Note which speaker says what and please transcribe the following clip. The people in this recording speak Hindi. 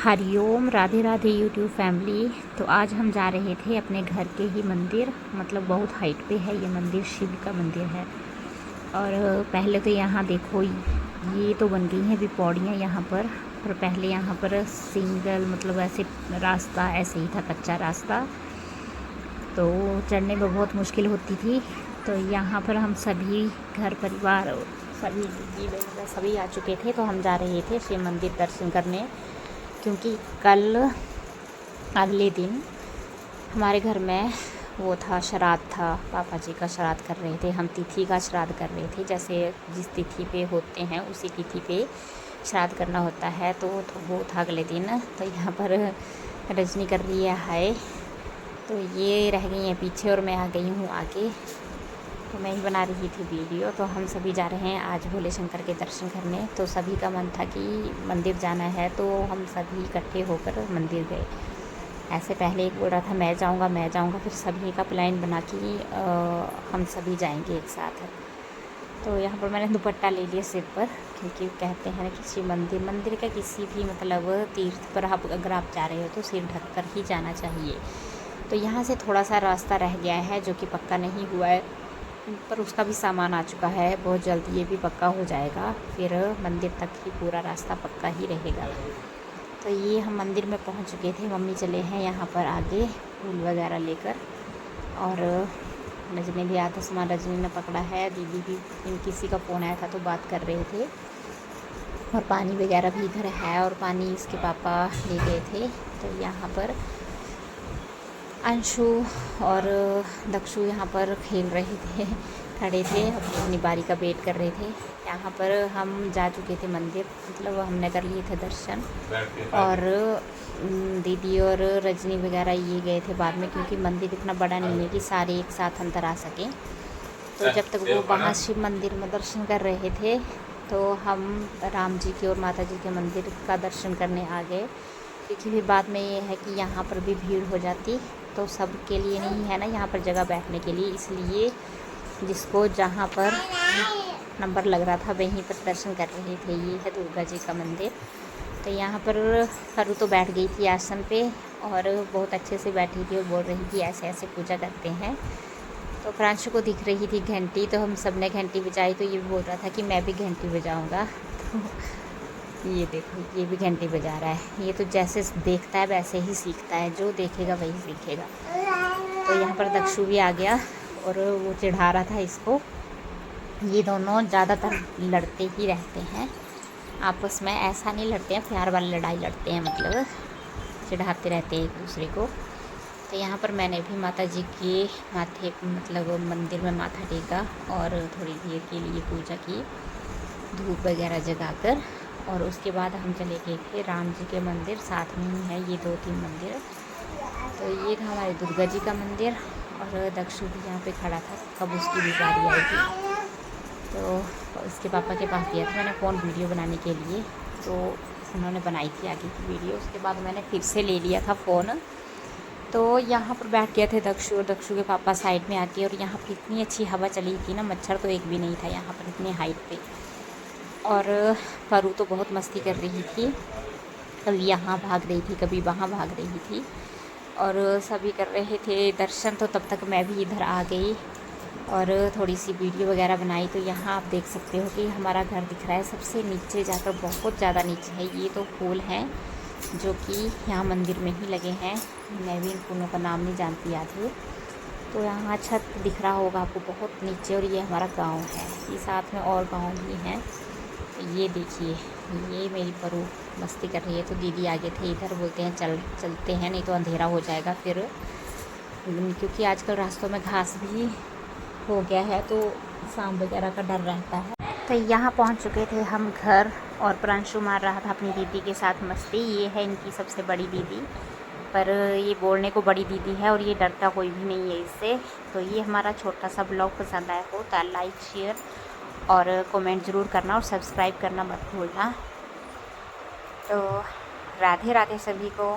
Speaker 1: Hariom, Radhe Radhe YouTube family. तो आज हम जा रहे थे अपने घर के ही मंदिर, मतलब बहुत हाइट पे है ये मंदिर, शिव का मंदिर है। और पहले तो यहाँ देखो, ये तो बन गई हैं अभी पौड़ियाँ यहाँ पर पहले यहाँ पर सिंगल मतलब ऐसे रास्ता ऐसे ही था, कच्चा रास्ता, तो चढ़ने में बहुत मुश्किल होती थी। तो यहाँ पर हम सभी घर परिवार सभी दीदी वगैरह सभी आ चुके थे, तो हम जा रहे थे शिव मंदिर दर्शन करने, क्योंकि कल अगले दिन हमारे घर में वो था, श्राद्ध था, पापा जी का श्राद्ध कर रहे थे। हम तिथि का श्राद्ध कर रहे थे, जैसे जिस तिथि पे होते हैं उसी तिथि पे श्राद्ध करना होता है। तो वो था अगले दिन। तो यहाँ पर रजनी कर रही है हाय, तो ये रह गई हैं पीछे और मैं आ गई हूँ आगे। तो मैं ही बना रही थी वीडियो। तो हम सभी जा रहे हैं आज भोले शंकर के दर्शन करने। तो सभी का मन था कि मंदिर जाना है, तो हम सभी इकट्ठे होकर मंदिर गए। ऐसे पहले एक बोल रहा था मैं जाऊँगा, फिर सभी का प्लान बना कि हम सभी जाएंगे एक साथ। तो यहाँ पर मैंने दुपट्टा ले लिया सिर पर, क्योंकि कहते हैं कि शिव मंदिर का किसी भी मतलब तीर्थ पर अगर आप जा रहे हो तो सिर ढक कर ही जाना चाहिए। तो यहाँ से थोड़ा सा रास्ता रह गया है जो कि पक्का नहीं हुआ है, पर उसका भी सामान आ चुका है। बहुत जल्दी ये भी पक्का हो जाएगा, फिर मंदिर तक ही पूरा रास्ता पक्का ही रहेगा। तो ये हम मंदिर में पहुंच चुके थे। मम्मी चले हैं यहाँ पर आगे फूल वगैरह लेकर, और रजनी भी आधा सामान रजनी ने पकड़ा है। दीदी भी किसी का फ़ोन आया था तो बात कर रहे थे। और पानी वगैरह भी इधर है, और पानी इसके पापा ले गए थे। तो यहाँ पर अंशु और दक्षु यहाँ पर खेल रहे थे, खड़े थे, अपनी अपनी बारी का वेट कर रहे थे। यहाँ पर हम जा चुके थे मंदिर, मतलब हमने कर लिए थे दर्शन। और दीदी और रजनी वगैरह ये गए थे बाद में, क्योंकि मंदिर इतना बड़ा नहीं है कि सारे एक साथ अंदर आ सकें। तो जब तक वो वहाँ शिव मंदिर में दर्शन कर रहे थे, तो हम राम जी के और माता जी के मंदिर का दर्शन करने आ गए। क्योंकि फिर बाद में ये है कि यहाँ पर भी भीड़ हो जाती, तो सब के लिए नहीं है ना यहाँ पर जगह बैठने के लिए, इसलिए जिसको जहाँ पर नंबर लग रहा था वहीं पर दर्शन कर रहे थे। ये है दुर्गा जी का मंदिर। तो यहाँ पर फरू तो बैठ गई थी आसन पे, और बहुत अच्छे से बैठी थी और बोल रही थी ऐसे ऐसे पूजा करते हैं। तो प्रांशु को दिख रही थी घंटी, तो हम सब ने घंटी बजाई। तो ये भी बोल रहा था कि मैं भी घंटी बजाऊँगा। तो ये देखो, ये भी घंटी बजा रहा है। ये तो जैसे देखता है वैसे ही सीखता है, जो देखेगा वही सीखेगा। तो यहाँ पर दक्षु भी आ गया और वो चिढ़ा रहा था इसको। ये दोनों ज़्यादातर लड़ते ही रहते हैं आपस में, ऐसा नहीं लड़ते हैं, प्यार वाली लड़ाई लड़ते हैं, मतलब चिढ़ाते रहते हैं एक दूसरे को। तो यहाँ पर मैंने भी माता जी के माथे मतलब मंदिर में माथा टेका और थोड़ी देर के लिए पूजा की, धूप वगैरह जगाकर। और उसके बाद हम चले गए थे राम जी के मंदिर, साथ में ही है ये 2-3 मंदिर। तो ये था हमारे दुर्गा जी का मंदिर, और दक्षु भी यहाँ पे खड़ा था, कब उसकी भी बारी आएगी। तो उसके पापा के पास दिया था मैंने फ़ोन वीडियो बनाने के लिए, तो उन्होंने बनाई थी आगे की वीडियो। उसके बाद मैंने फिर से ले लिया था फ़ोन। तो यहाँ पर बैठ गए थे दक्षु और दक्षु के पापा साइड में आके, और यहाँ पर इतनी अच्छी हवा चली थी ना, मच्छर तो एक भी नहीं था यहाँ पर, इतनी हाइट पे। और फरू तो बहुत मस्ती कर रही थी, कभी यहाँ भाग रही थी, कभी वहाँ भाग रही थी, और सभी कर रहे थे दर्शन। तो तब तक मैं भी इधर आ गई और थोड़ी सी वीडियो वगैरह बनाई। तो यहाँ आप देख सकते हो कि हमारा घर दिख रहा है सबसे नीचे जाकर, बहुत ज़्यादा नीचे है। ये तो फूल हैं जो कि यहाँ मंदिर में ही लगे हैं, मैं भी इन फूलों का नाम नहीं जानती आधे। तो यहाँ छत दिख रहा होगा आपको बहुत नीचे, और ये हमारा गांव है, ये साथ में और गांव भी हैं। ये देखिए, ये मेरी परू मस्ती कर रही है। तो दीदी आगे थे, इधर बोलते हैं चलते हैं, नहीं तो अंधेरा हो जाएगा फिर, क्योंकि आजकल रास्तों में घास भी हो गया है, तो सांप वगैरह का डर रहता है। तो यहाँ पहुँच चुके थे हम घर, और प्रांशु मार रहा था अपनी दीदी के साथ मस्ती। ये है इनकी सबसे बड़ी दीदी, पर ये बोलने को बड़ी दीदी है और ये डरता कोई भी नहीं है इससे। तो ये हमारा छोटा सा ब्लॉग पसंद आया हो तो लाइक, शेयर और कमेंट ज़रूर करना, और सब्सक्राइब करना मत भूलना। तो राधे राधे सभी को।